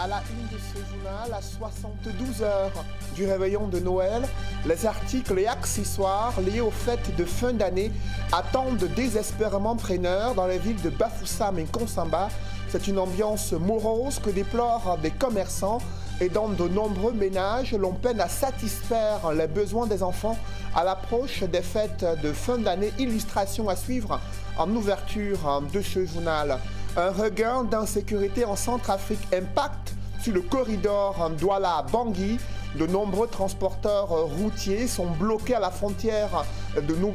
À la une de ce journal, à 72 heures du réveillon de Noël, les articles et accessoires liés aux fêtes de fin d'année attendent désespérément preneurs dans les villes de Bafoussam et Konsamba. C'est une ambiance morose que déplorent des commerçants et dans de nombreux ménages, l'on peine à satisfaire les besoins des enfants à l'approche des fêtes de fin d'année. Illustration à suivre en ouverture de ce journal. Un regain d'insécurité en Centrafrique impacte sur le corridor Douala-Bangui. De nombreux transporteurs routiers sont bloqués à la frontière,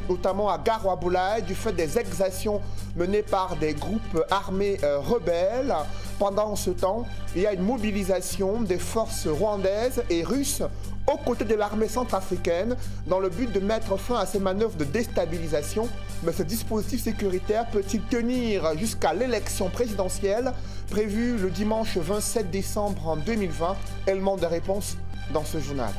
notamment à Garoua-Boulaye, du fait des exactions menées par des groupes armés rebelles. Pendant ce temps, il y a une mobilisation des forces rwandaises et russes aux côtés de l'armée centrafricaine dans le but de mettre fin à ces manœuvres de déstabilisation. Mais ce dispositif sécuritaire peut-il tenir jusqu'à l'élection présidentielle prévue le dimanche 27 décembre 2020? Élément de réponse dans ce journal.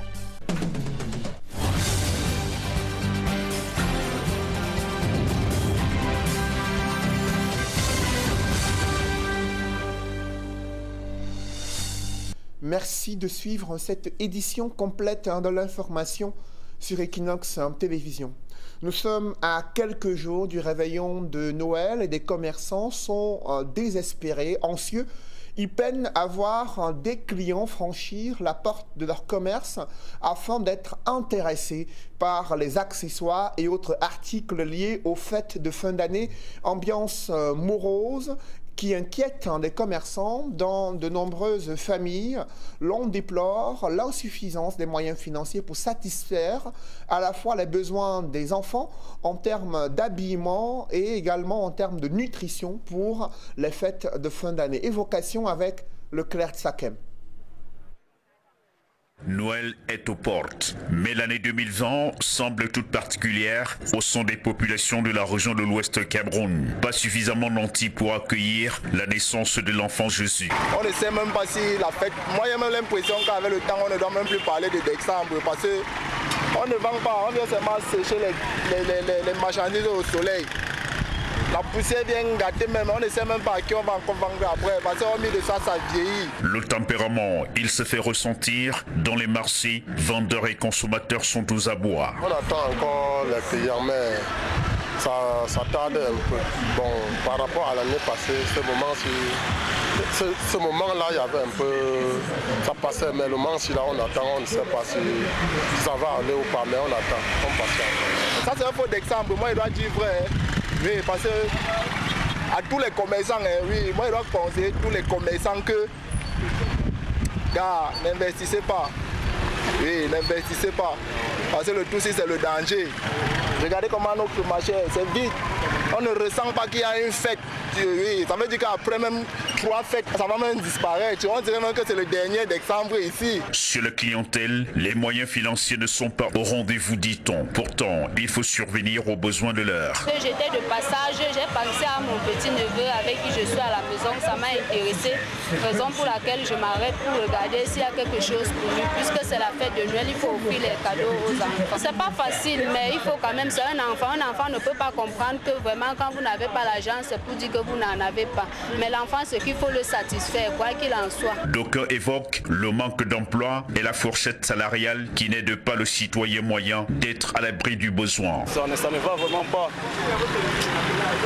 Merci de suivre cette édition complète de l'information sur Equinox Télévision. Nous sommes à quelques jours du réveillon de Noël et des commerçants sont désespérés, anxieux. Ils peinent à voir des clients franchir la porte de leur commerce afin d'être intéressés par les accessoires et autres articles liés aux fêtes de fin d'année. Ambiance morose qui inquiète des commerçants dans de nombreuses familles. L'on déplore l'insuffisance des moyens financiers pour satisfaire à la fois les besoins des enfants en termes d'habillement et également en termes de nutrition pour les fêtes de fin d'année. Évocation avec le clerc Sakem. Noël est aux portes, mais l'année 2020 semble toute particulière au sein des populations de la région de l'Ouest Cameroun. Pas suffisamment nantis pour accueillir la naissance de l'enfant Jésus. On ne sait même pas si la fête... Moi, j'ai même l'impression qu'avec le temps, on ne doit même plus parler de décembre parce qu'on ne vend pas, on vient seulement sécher les marchandises au soleil. La poussière vient gâter même, on ne sait même pas à qui on va encore vendre après, parce qu'on met de ça, ça vieillit. Le tempérament, il se fait ressentir dans les marchés, vendeurs et consommateurs sont aux abois. On attend encore les clients, mais ça tarde un peu. Bon, par rapport à l'année passée, ce moment-là, il y avait un peu... Ça passait, mais le moment-ci, là, on attend, on ne sait pas si ça va aller ou pas, mais on attend, on patiente. Ça, c'est un faux d'exemple, moi, je dois dire vrai. Oui, parce que à tous les commerçants, oui, moi je dois conseiller tous les commerçants que, gars, n'investissez pas. Oui, n'investissez pas. Parce que le tout c'est le danger. Regardez comment notre marché c'est vide. On ne ressent pas qu'il y a une fête. Oui, ça veut dire qu'après même 3 fêtes, ça va même disparaître. On dirait même que c'est le dernier décembre ici. Chez la clientèle, les moyens financiers ne sont pas au rendez-vous, dit-on. Pourtant, il faut survenir aux besoins de l'heure. J'étais de passage, j'ai pensé à mon petit-neveu avec qui je suis à la maison. Ça m'a intéressé. Raison pour laquelle je m'arrête pour regarder s'il y a quelque chose pour lui. Puisque c'est la fête de Noël, il faut offrir les cadeaux aux enfants. C'est pas facile, mais il faut quand même, c'est un enfant. Un enfant ne peut pas comprendre que vraiment quand vous n'avez pas l'argent, c'est pour dire que vous n'en avez pas. Mais l'enfant, ce qu'il faut le satisfaire, quoi qu'il en soit. D'aucuns évoquent le manque d'emploi et la fourchette salariale qui n'aide pas le citoyen moyen d'être à l'abri du besoin. Ça ne va vraiment pas.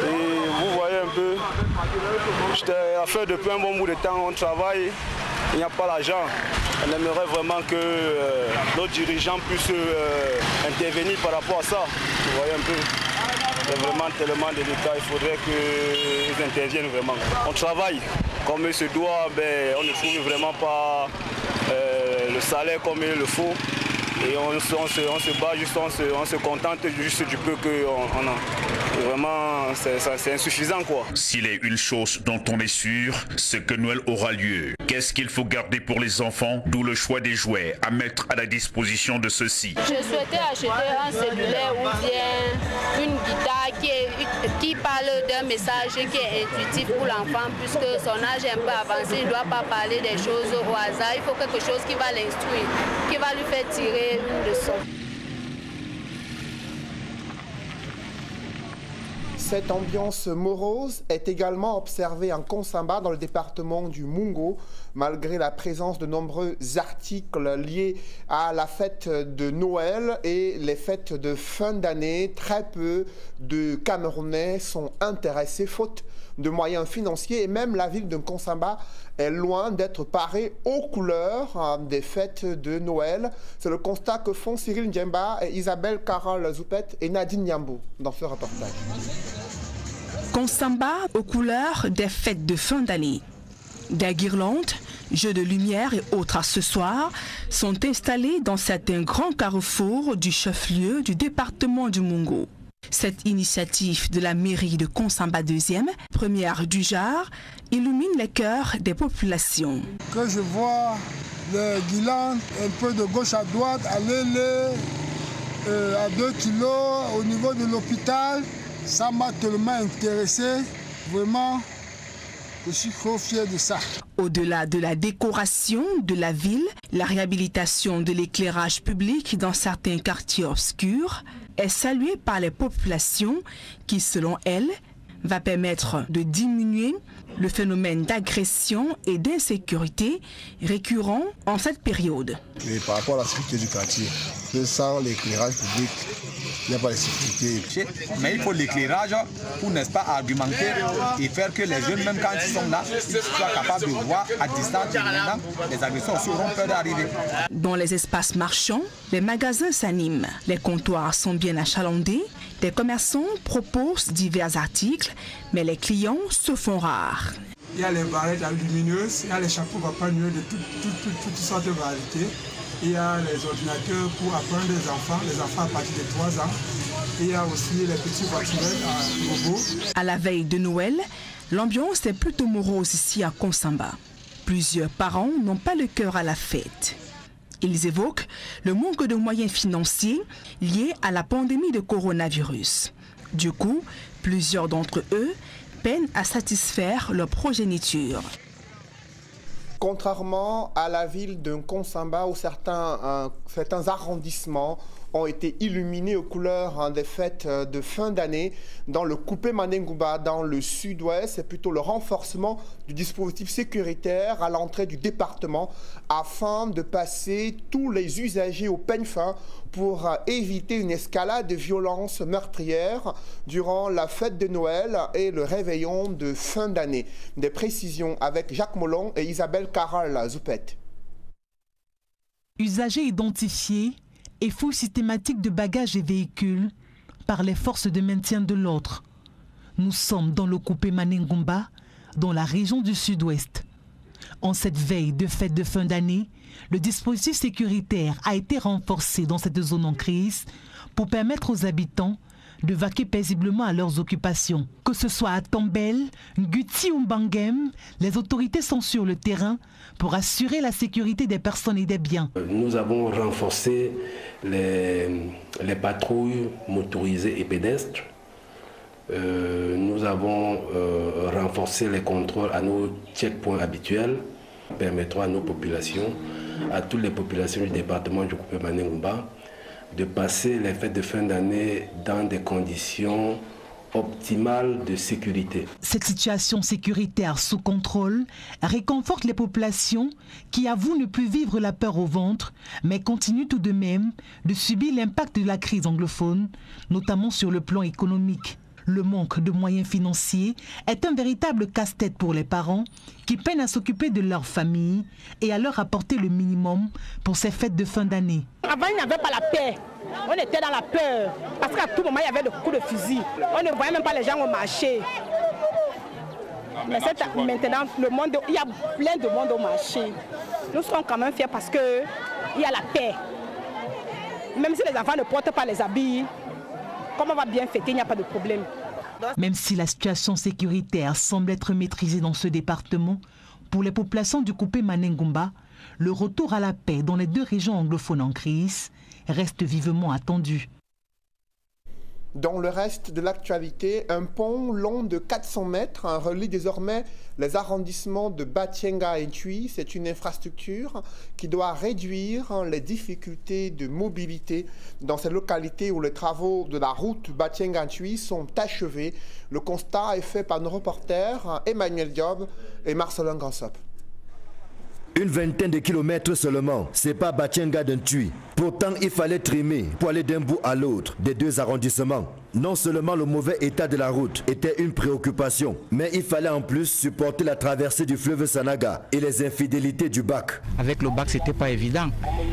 Et vous voyez un peu, j'étais à faire depuis un bon bout de temps, on travaille, il n'y a pas l'argent. On aimerait vraiment que nos dirigeants puissent intervenir par rapport à ça. Vous voyez un peu. C'est vraiment tellement délicat, il faudrait qu'ils interviennent vraiment. On travaille comme il se doit, mais on ne trouve vraiment pas le salaire comme il le faut. Et on se bat juste, on se contente juste du peu qu'on a. Vraiment, c'est insuffisant quoi. S'il est une chose dont on est sûr, c'est que Noël aura lieu. Qu'est-ce qu'il faut garder pour les enfants? D'où le choix des jouets à mettre à la disposition de ceux-ci. Je souhaitais acheter un cellulaire ou bien une guitare qui parle d'un message qui est intuitif pour l'enfant, puisque son âge est un peu avancé, il ne doit pas parler des choses au hasard. Il faut quelque chose qui va l'instruire, qui va lui faire tirer une leçon. Cette ambiance morose est également observée en Konsamba dans le département du Mungo, malgré la présence de nombreux articles liés à la fête de Noël et les fêtes de fin d'année. Très peu de Camerounais sont intéressés faute de moyens financiers et même la ville de Konsamba est loin d'être parée aux couleurs des fêtes de Noël. C'est le constat que font Cyril Ndjemba et Isabelle Carole Zoupet et Nadine Nyambo dans ce reportage. Konsamba aux couleurs des fêtes de fin d'année. Des guirlandes, jeux de lumière et autres accessoires sont installés dans certains grands carrefours du chef-lieu du département du Mungo. Cette initiative de la mairie de Konsamba 2e, première du genre, illumine les cœurs des populations. Que je vois les guirlandes un peu de gauche à droite, aller à 2 kilos au niveau de l'hôpital, ça m'a tellement intéressé. Vraiment, je suis trop fier de ça. Au-delà de la décoration de la ville, la réhabilitation de l'éclairage public dans certains quartiers obscurs est saluée par les populations qui, selon elles, va permettre de diminuer le phénomène d'agression et d'insécurité récurrent en cette période. Et par rapport à la sécurité du quartier, sans l'éclairage public, il n'y a pas de sécurité. Mais il faut l'éclairage pour, n'est-ce pas, argumenter et faire que les jeunes, même quand ils sont là, soient capables de voir à distance les agressions auront peur d'arriver. Dans les espaces marchands, les magasins s'animent, les comptoirs sont bien achalandés, les commerçants proposent divers articles, mais les clients se font rares. Il y a les barrettes lumineuses, il y a les chapeaux papanoués de toutes sortes de variétés. Il y a les ordinateurs pour apprendre les enfants à partir de 3 ans. Et il y a aussi les petits voitures à robots. À la veille de Noël, l'ambiance est plutôt morose ici à Konsamba. Plusieurs parents n'ont pas le cœur à la fête. Ils évoquent le manque de moyens financiers liés à la pandémie de coronavirus. Du coup, plusieurs d'entre eux peinent à satisfaire leur progéniture. Contrairement à la ville de Konsamba où certains arrondissements ont été illuminés aux couleurs des fêtes de fin d'année, dans le Coupé Manengouba, dans le sud-ouest, c'est plutôt le renforcement du dispositif sécuritaire à l'entrée du département afin de passer tous les usagers au peigne fin pour éviter une escalade de violences meurtrières durant la fête de Noël et le réveillon de fin d'année. Des précisions avec Jacques Molon et Isabelle Carole Zoupet. Usagers identifiés et fouilles systématiques de bagages et véhicules par les forces de maintien de l'ordre. Nous sommes dans le Coupé Manengouba, dans la région du sud-ouest. En cette veille de fête de fin d'année, le dispositif sécuritaire a été renforcé dans cette zone en crise pour permettre aux habitants de vaquer paisiblement à leurs occupations. Que ce soit à Tambel, Nguti ou Mbangem, les autorités sont sur le terrain pour assurer la sécurité des personnes et des biens. Nous avons renforcé les patrouilles motorisées et pédestres. Nous avons renforcé les contrôles à nos checkpoints habituels, permettant à nos populations, à toutes les populations du département du Coupé Manengouba, de passer les fêtes de fin d'année dans des conditions optimale de sécurité. Cette situation sécuritaire sous contrôle réconforte les populations qui avouent ne plus vivre la peur au ventre, mais continuent tout de même de subir l'impact de la crise anglophone, notamment sur le plan économique. Le manque de moyens financiers est un véritable casse-tête pour les parents qui peinent à s'occuper de leur famille et à leur apporter le minimum pour ces fêtes de fin d'année. Avant, il n'y avait pas la paix. On était dans la peur parce qu'à tout moment, il y avait des coups de fusil. On ne voyait même pas les gens au marché. Mais maintenant, il y a plein de monde au marché. Nous sommes quand même fiers parce qu'il y a la paix. Même si les enfants ne portent pas les habits, comme on va bien fêter, il n'y a pas de problème. Même si la situation sécuritaire semble être maîtrisée dans ce département, pour les populations du Coupé Manengouba, le retour à la paix dans les deux régions anglophones en crise reste vivement attendu. Dans le reste de l'actualité, un pont long de 400 mètres relie désormais les arrondissements de Batienga et Ntui. C'est une infrastructure qui doit réduire les difficultés de mobilité dans ces localités où les travaux de la route Batienga-Ntui sont achevés. Le constat est fait par nos reporters Emmanuel Diop et Marcelin Gansop. Une vingtaine de kilomètres seulement, c'est pas Batienga d'Ntui. Pourtant, il fallait trimer pour aller d'un bout à l'autre des deux arrondissements. Non seulement le mauvais état de la route était une préoccupation, mais il fallait en plus supporter la traversée du fleuve Sanaga et les infidélités du bac. Avec le bac, c'était pas évident.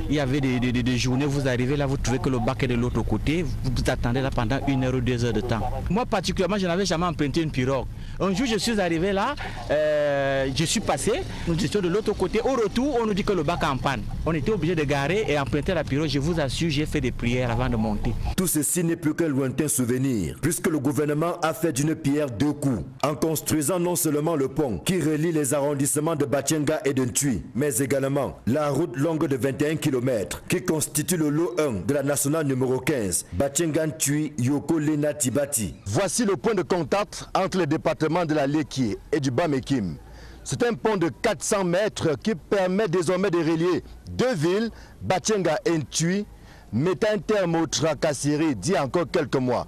Il y avait des journées, vous arrivez là, vous trouvez que le bac est de l'autre côté, vous attendez là pendant 1 heure ou 2 heures de temps. Moi particulièrement, je n'avais jamais emprunté une pirogue. Un jour, je suis arrivé là, je suis passé, nous étions de l'autre côté. Au retour, on nous dit que le bac est en panne. On était obligé de garer et emprunter la pirogue. Je vous assure, j'ai fait des prières avant de monter. Tout ceci n'est plus qu'un lointain souvenir, puisque le gouvernement a fait d'une pierre 2 coups, en construisant non seulement le pont qui relie les arrondissements de Batienga et de Ntui, mais également la route longue de 21 km qui constitue le lot 1 de la nationale numéro 15, Batienga-Ntui Yoko Lena Tibati. Voici le point de contact entre les départements de la Lekie et du Bas-Mekim. C'est un pont de 400 mètres qui permet désormais de relier 2 villes, Batienga et Ntui, mettant un terme aux tracasseries d'il y a encore quelques mois.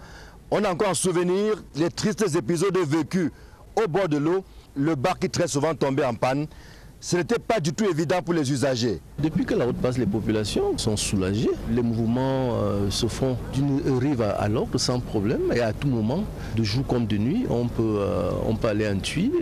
On a encore en souvenir les tristes épisodes vécus au bord de l'eau, le bac qui très souvent tombait en panne. Ce n'était pas du tout évident pour les usagers. Depuis que la route passe, les populations sont soulagées. Les mouvements se font d'une rive à l'autre sans problème. Et à tout moment, de jour comme de nuit, on peut aller à Ntui.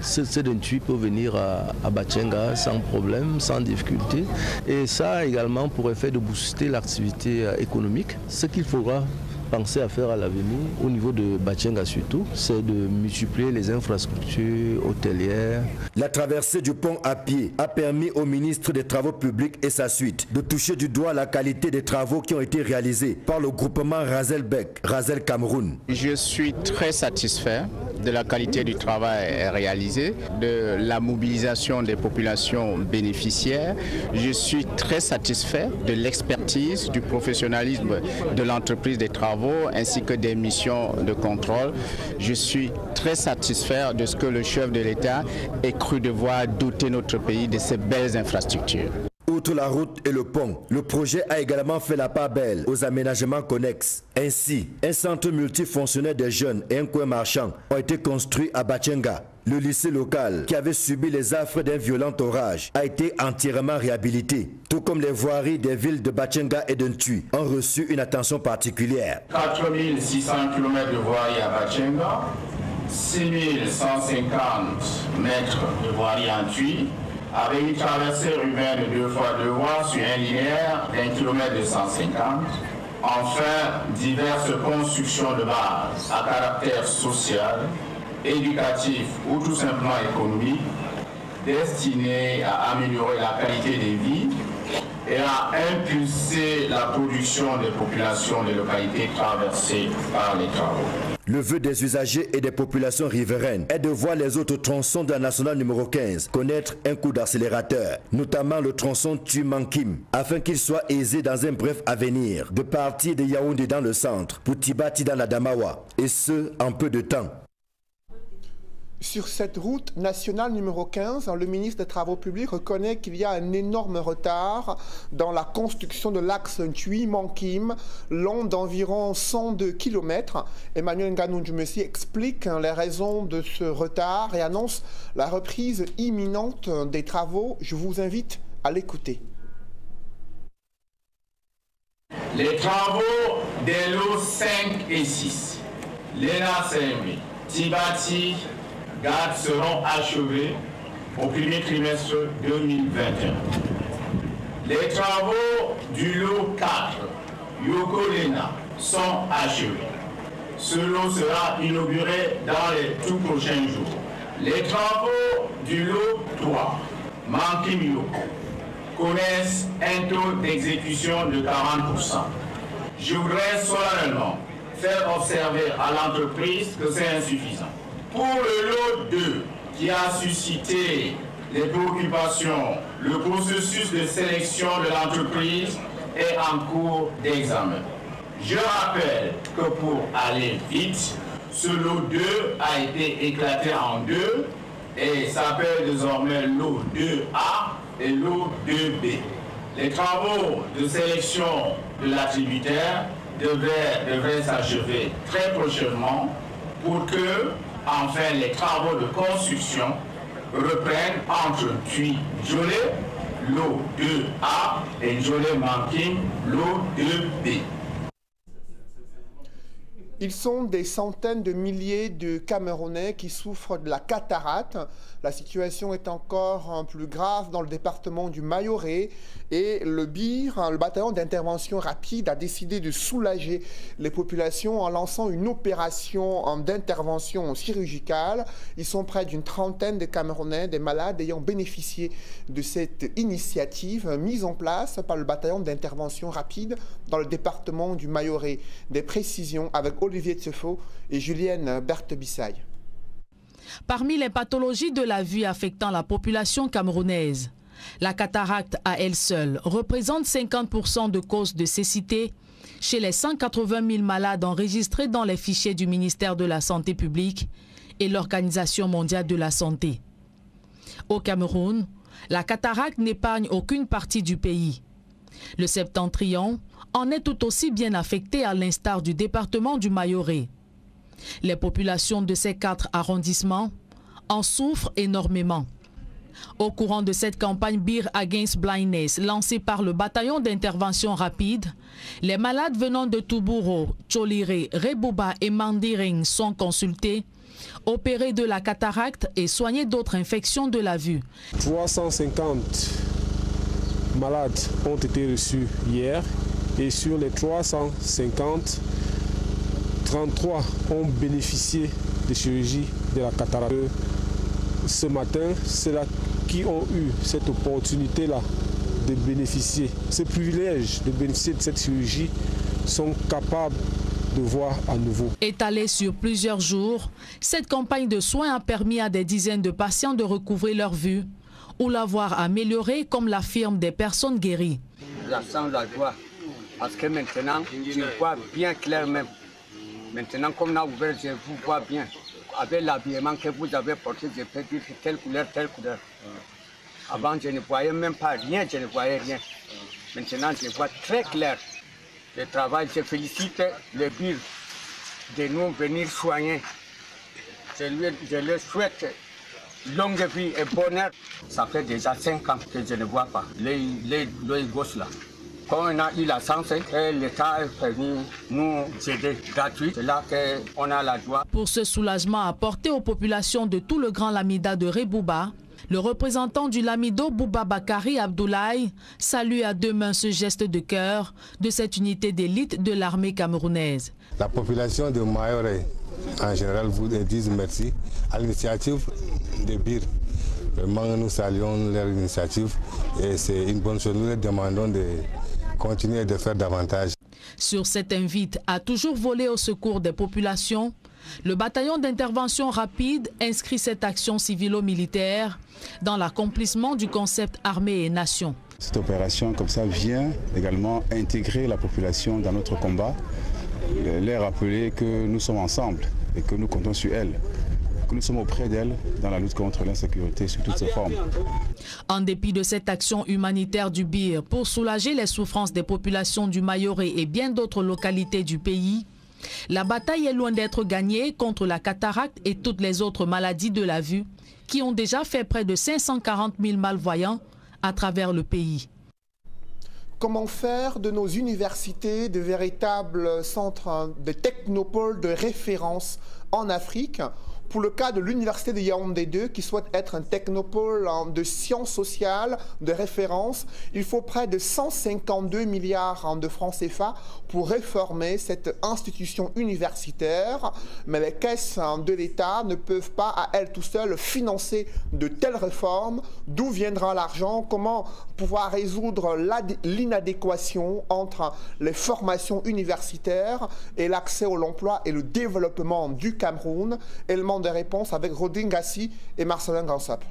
Ceux de Ntui peuvent venir à Batienga sans problème, sans difficulté. Et ça également pour effet de booster l'activité économique. Ce qu'il faudra penser à faire à l'avenir, au niveau de Batienga surtout, c'est de multiplier les infrastructures hôtelières. La traversée du pont à pied a permis au ministre des Travaux publics et sa suite de toucher du doigt la qualité des travaux qui ont été réalisés par le groupement Razelbeck, Razel Cameroun. Je suis très satisfait de la qualité du travail réalisé, de la mobilisation des populations bénéficiaires. Je suis très satisfait de l'expertise, du professionnalisme de l'entreprise des travaux ainsi que des missions de contrôle. Je suis très satisfait de ce que le chef de l'État ait cru devoir doter notre pays de ces belles infrastructures. Outre la route et le pont, le projet a également fait la part belle aux aménagements connexes. Ainsi, un centre multifonctionnel des jeunes et un coin marchand ont été construits à Batienga. Le lycée local, qui avait subi les affres d'un violent orage, a été entièrement réhabilité. Tout comme les voiries des villes de Batienga et de Ntui ont reçu une attention particulière. 4600 km de voirie à Batienga, 6150 mètres de voirie à Ntui, avec une traversée urbaine de 2 fois 2 voies sur un linéaire d'1 km de 150. Enfin, diverses constructions de base à caractère social, éducatif ou tout simplement économique, destinées à améliorer la qualité des vies et à impulser la production des populations des localités traversées par les travaux. Le vœu des usagers et des populations riveraines est de voir les autres tronçons de la nationale numéro 15 connaître un coup d'accélérateur, notamment le tronçon Tui-Mankim, afin qu'il soit aisé dans un bref avenir de partir de Yaoundé dans le centre pour Tibati dans la Damawa, et ce en peu de temps. Sur cette route nationale numéro 15, le ministre des Travaux publics reconnaît qu'il y a un énorme retard dans la construction de l'axe Ntui-Mankim, long d'environ 102 km. Emmanuel Nganou-Djumesi explique les raisons de ce retard et annonce la reprise imminente des travaux. Je vous invite à l'écouter. Les travaux des lots 5 et 6, Lena CMB, Tibati, GAD seront achevés au premier trimestre 2021. Les travaux du lot 4, Yoko Lena, sont achevés. Ce lot sera inauguré dans les tout prochains jours. Les travaux du lot 3, Mankim Yoko, connaissent un taux d'exécution de 40%. Je voudrais solennellement faire observer à l'entreprise que c'est insuffisant. Pour le lot 2, qui a suscité les préoccupations, le processus de sélection de l'entreprise est en cours d'examen. Je rappelle que pour aller vite, ce lot 2 a été éclaté en deux et s'appelle désormais lot 2A et lot 2B. Les travaux de sélection de l'attributaire devraient s'achever très prochainement pour que, enfin, les travaux de construction reprennent entre Tui-Djolé, lot 2A, et Djolé-Manking, lot 2B. Ils sont des centaines de milliers de Camerounais qui souffrent de la cataracte. La situation est encore plus grave dans le département du Mayoré et le BIR, le bataillon d'intervention rapide, a décidé de soulager les populations en lançant une opération d'intervention chirurgicale. Ils sont près d'une trentaine de Camerounais, des malades ayant bénéficié de cette initiative mise en place par le bataillon d'intervention rapide dans le département du Mayoré. Des précisions avec Olivier Tsefo et Julienne Berthe-Bissaye. Parmi les pathologies de la vue affectant la population camerounaise, la cataracte à elle seule représente 50% de causes de cécité chez les 180 000 malades enregistrés dans les fichiers du ministère de la Santé publique et l'Organisation mondiale de la santé. Au Cameroun, la cataracte n'épargne aucune partie du pays. Le Septentrion en est tout aussi bien affecté à l'instar du département du Mayoré. Les populations de ces 4 arrondissements en souffrent énormément. Au courant de cette campagne Beer Against Blindness lancée par le bataillon d'intervention rapide, les malades venant de Toubouro, Tcholiré, Rebouba et Mandiring sont consultés, opérés de la cataracte et soignés d'autres infections de la vue. 350 malades ont été reçus hier et sur les 350, 33 ont bénéficié de chirurgie de la cataracte. Ce matin, ceux-là qui ont eu cette opportunité-là de bénéficier, ce privilège de bénéficier de cette chirurgie, sont capables de voir à nouveau. Étalée sur plusieurs jours, cette campagne de soins a permis à des dizaines de patients de recouvrer leur vue ou l'avoir améliorée, comme l'affirment des personnes guéries. Je sens la joie parce que maintenant, je vois bien clair même. Maintenant, comme on a ouvert, je vous vois bien. Avec l'habillement que vous avez porté, je peux dire telle couleur, telle couleur. Avant, je ne voyais même pas rien, je ne voyais rien. Maintenant, je vois très clair le travail. Je félicite le BIR de nous venir soigner. Je leur souhaite longue vie et bonheur. Ça fait déjà 5 ans que je ne vois pas les gosses là. Quand on a eu la chance, l'État est venu nous aider gratuit. C'est là qu'on a la joie. Pour ce soulagement apporté aux populations de tout le Grand Lamida de Rebouba, le représentant du Lamido, Bouba Bakari Abdoulaye, salue à 2 mains ce geste de cœur de cette unité d'élite de l'armée camerounaise. La population de Mayoré, en général, vous disent merci à l'initiative de BIR. Vraiment, nous saluons leur initiative et c'est une bonne chose. Nous leur demandons de continuer de faire davantage. Sur cette invite à toujours voler au secours des populations, le bataillon d'intervention rapide inscrit cette action civilo-militaire dans l'accomplissement du concept armée et nation. Cette opération comme ça vient également intégrer la population dans notre combat, leur rappeler que nous sommes ensemble et que nous comptons sur elle, que nous sommes auprès d'elle dans la lutte contre l'insécurité sous toutes ses formes. En dépit de cette action humanitaire du BIR pour soulager les souffrances des populations du Mayoré et bien d'autres localités du pays, la bataille est loin d'être gagnée contre la cataracte et toutes les autres maladies de la vue qui ont déjà fait près de 540 000 malvoyants à travers le pays. Comment faire de nos universités de véritables centres de technopoles de référence en Afrique? Pour le cas de l'Université de Yaoundé 2, qui souhaite être un technopôle de sciences sociales de référence, il faut près de 152 milliards de francs CFA pour réformer cette institution universitaire. Mais les caisses de l'État ne peuvent pas à elles tout seules financer de telles réformes. D'où viendra l'argent? Comment pouvoir résoudre l'inadéquation entre les formations universitaires et l'accès à l'emploi et le développement du Cameroun? Élément de réponse avec Rodin Gassi et Marcelin Gansap.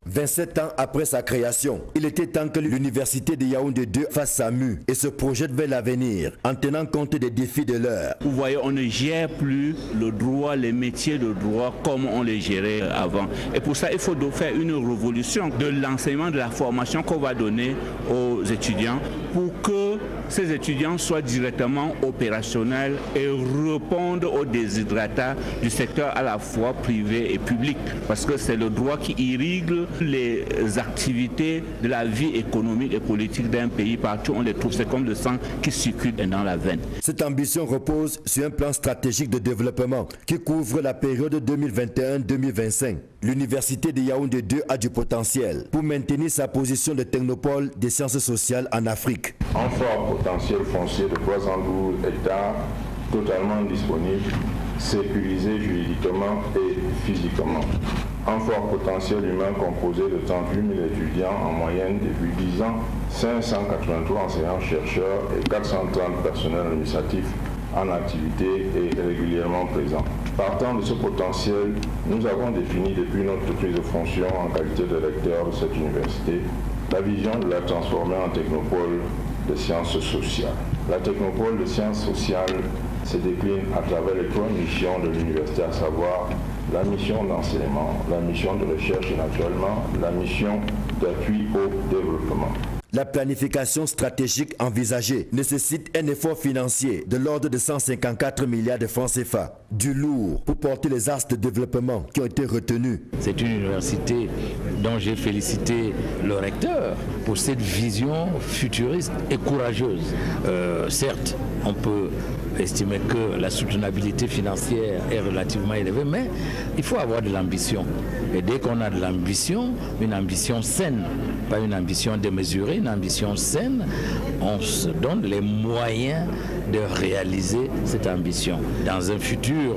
27 ans après sa création, il était temps que l'université de Yaoundé 2 fasse sa mue et se projette vers l'avenir en tenant compte des défis de l'heure. Vous voyez, on ne gère plus le droit, les métiers de droit comme on les gérait avant. Et pour ça, il faut faire une révolution de l'enseignement, de la formation qu'on va donner aux étudiants pour que ces étudiants soient directement opérationnels et répondent aux déshydratats du secteur à la fois privé et public. Parce que c'est le droit qui irrigue les activités de la vie économique et politique d'un pays. Partout on les trouve, c'est comme le sang qui circule dans la veine. Cette ambition repose sur un plan stratégique de développement qui couvre la période 2021-2025. L'université de Yaoundé 2 a du potentiel pour maintenir sa position de technopole des sciences sociales en Afrique. Un fort potentiel foncier de 312 hectares totalement disponible, sécurisé juridiquement et physiquement. Un fort potentiel humain composé de 38 000 étudiants en moyenne depuis 10 ans, 583 enseignants-chercheurs et 430 personnels administratifs en activité et régulièrement présents. Partant de ce potentiel, nous avons défini depuis notre prise de fonction en qualité de recteur de cette université la vision de la transformer en technopole de sciences sociales. La technopole de sciences sociales se décline à travers les 3 missions de l'université, à savoir la mission d'enseignement, la mission de recherche et naturellement la mission d'appui au développement. La planification stratégique envisagée nécessite un effort financier de l'ordre de 154 milliards de francs CFA. Du lourd pour porter les axes de développement qui ont été retenus. C'est une université dont j'ai félicité le recteur pour cette vision futuriste et courageuse. Certes, on peut estimer que la soutenabilité financière est relativement élevée, mais il faut avoir de l'ambition. Et dès qu'on a de l'ambition, une ambition saine, pas une ambition démesurée, une ambition saine, on se donne les moyens de réaliser cette ambition dans un futur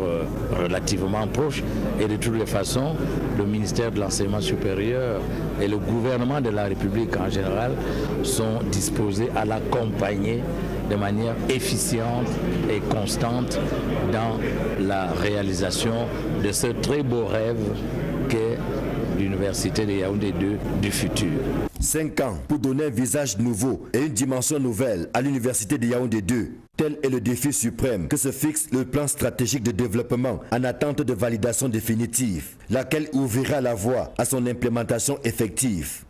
relativement proche. Et de toutes les façons, le ministère de l'Enseignement supérieur et le gouvernement de la République en général sont disposés à l'accompagner de manière efficiente et constante dans la réalisation de ce très beau rêve qu'est l'université de Yaoundé 2 du futur. 5 ans pour donner un visage nouveau et une dimension nouvelle à l'université de Yaoundé 2. Tel est le défi suprême que se fixe le plan stratégique de développement en attente de validation définitive, laquelle ouvrira la voie à son implémentation effective.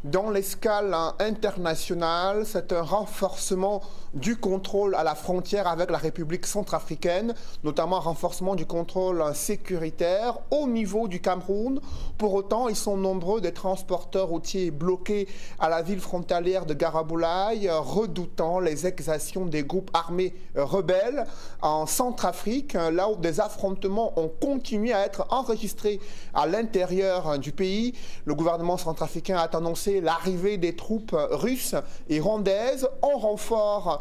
Dans l'escale internationale, c'est un renforcement du contrôle à la frontière avec la République centrafricaine, notamment un renforcement du contrôle sécuritaire au niveau du Cameroun. Pour autant, ils sont nombreux des transporteurs routiers bloqués à la ville frontalière de Garaboulaye, redoutant les exactions des groupes armés rebelles en Centrafrique, là où des affrontements ont continué à être enregistrés à l'intérieur du pays. Le gouvernement centrafricain a annoncé l'arrivée des troupes russes et rwandaises en renfort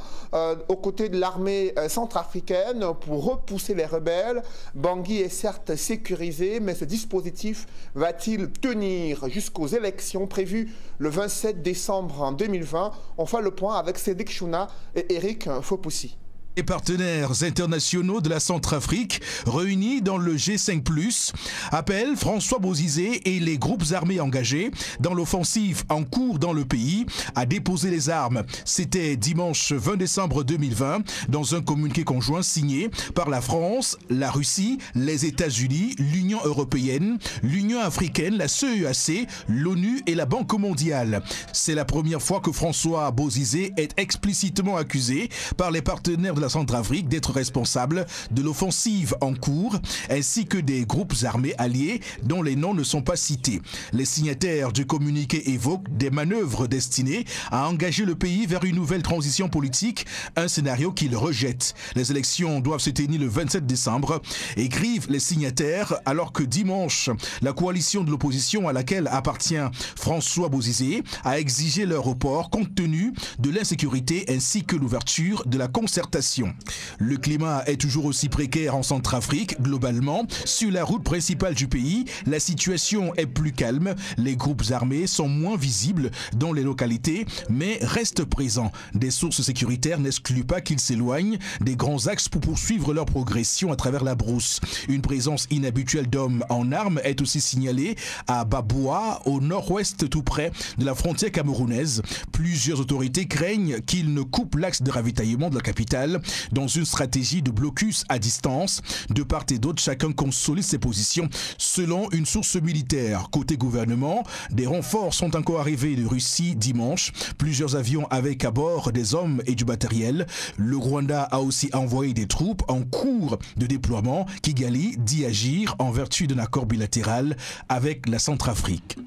aux côtés de l'armée centrafricaine pour repousser les rebelles. Bangui est certes sécurisé, mais ce dispositif va-t-il tenir jusqu'aux élections prévues le 27 décembre 2020? On fait le point avec Cédric Chouna et Eric Fopoussi. Les partenaires internationaux de la Centrafrique réunis dans le G5+, appellent François Bozizé et les groupes armés engagés dans l'offensive en cours dans le pays à déposer les armes. C'était dimanche 20 décembre 2020 dans un communiqué conjoint signé par la France, la Russie, les États-Unis, l'Union européenne, l'Union africaine, la CEAC, l'ONU et la Banque mondiale. C'est la première fois que François Bozizé est explicitement accusé par les partenaires de la Centrafrique d'être responsable de l'offensive en cours, ainsi que des groupes armés alliés dont les noms ne sont pas cités. Les signataires du communiqué évoquent des manœuvres destinées à engager le pays vers une nouvelle transition politique, un scénario qu'ils rejettent. Les élections doivent se tenir le 27 décembre, écrivent les signataires, alors que dimanche, la coalition de l'opposition à laquelle appartient François Bozizé a exigé leur report compte tenu de l'insécurité ainsi que l'ouverture de la concertation population. Le climat est toujours aussi précaire en Centrafrique. Globalement, sur la route principale du pays, la situation est plus calme. Les groupes armés sont moins visibles dans les localités, mais restent présents. Des sources sécuritaires n'excluent pas qu'ils s'éloignent des grands axes pour poursuivre leur progression à travers la brousse. Une présence inhabituelle d'hommes en armes est aussi signalée à Baboua, au nord-ouest tout près de la frontière camerounaise. Plusieurs autorités craignent qu'ils ne coupent l'axe de ravitaillement de la capitale dans une stratégie de blocus à distance. De part et d'autre, chacun consolide ses positions selon une source militaire. Côté gouvernement, des renforts sont encore arrivés de Russie dimanche. Plusieurs avions avec à bord des hommes et du matériel. Le Rwanda a aussi envoyé des troupes en cours de déploiement. Kigali dit agir en vertu d'un accord bilatéral avec la Centrafrique.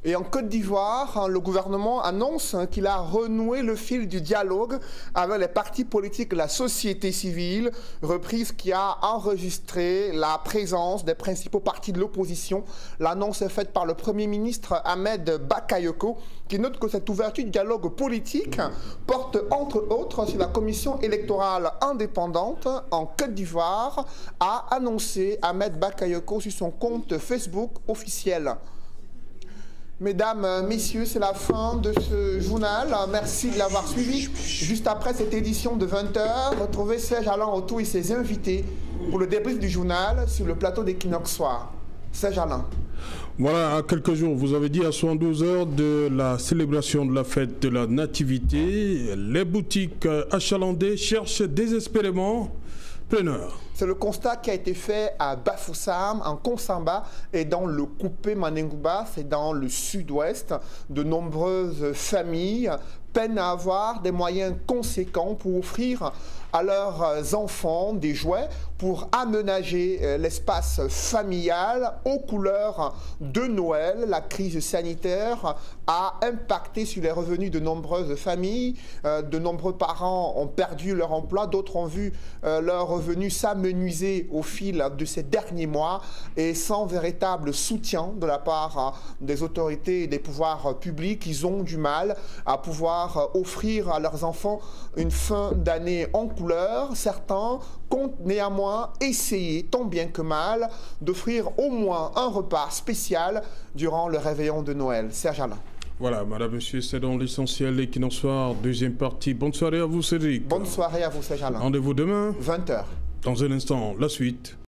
Et en Côte d'Ivoire, le gouvernement annonce qu'il a renoué le fil du dialogue avec les partis politiques et la société civile, reprise qui a enregistré la présence des principaux partis de l'opposition. L'annonce est faite par le Premier ministre Ahmed Bakayoko, qui note que cette ouverture du dialogue politique porte entre autres sur la commission électorale indépendante en Côte d'Ivoire, a annoncé Ahmed Bakayoko sur son compte Facebook officiel. Mesdames, Messieurs, c'est la fin de ce journal. Merci de l'avoir suivi. Juste après cette édition de 20h, retrouvez Serge Alain Autou et ses invités pour le débrief du journal sur le plateau d'Equinox Soir. Serge Alain. Voilà, à quelques jours, vous avez dit à 72 heures de la célébration de la fête de la Nativité, les boutiques achalandées cherchent désespérément preneurs. C'est le constat qui a été fait à Bafoussam, en Konsamba et dans le coupé Manengouba, c'est dans le sud-ouest. De nombreuses familles peinent à avoir des moyens conséquents pour offrir à leurs enfants des jouets pour aménager l'espace familial aux couleurs de Noël. La crise sanitaire a impacté sur les revenus de nombreuses familles. De nombreux parents ont perdu leur emploi, d'autres ont vu leurs revenus s'amenuiser au fil de ces derniers mois et sans véritable soutien de la part des autorités et des pouvoirs publics, ils ont du mal à pouvoir offrir à leurs enfants une fin d'année en couleur. Certains comptent néanmoins essayer, tant bien que mal, d'offrir au moins un repas spécial durant le réveillon de Noël. Serge Alain. Voilà, madame, monsieur, c'est dans l'essentiel Equinox Soir, deuxième partie. Bonne soirée à vous, Cédric. Bonne soirée à vous, Serge Alain. Rendez-vous demain. 20h. Dans un instant, la suite.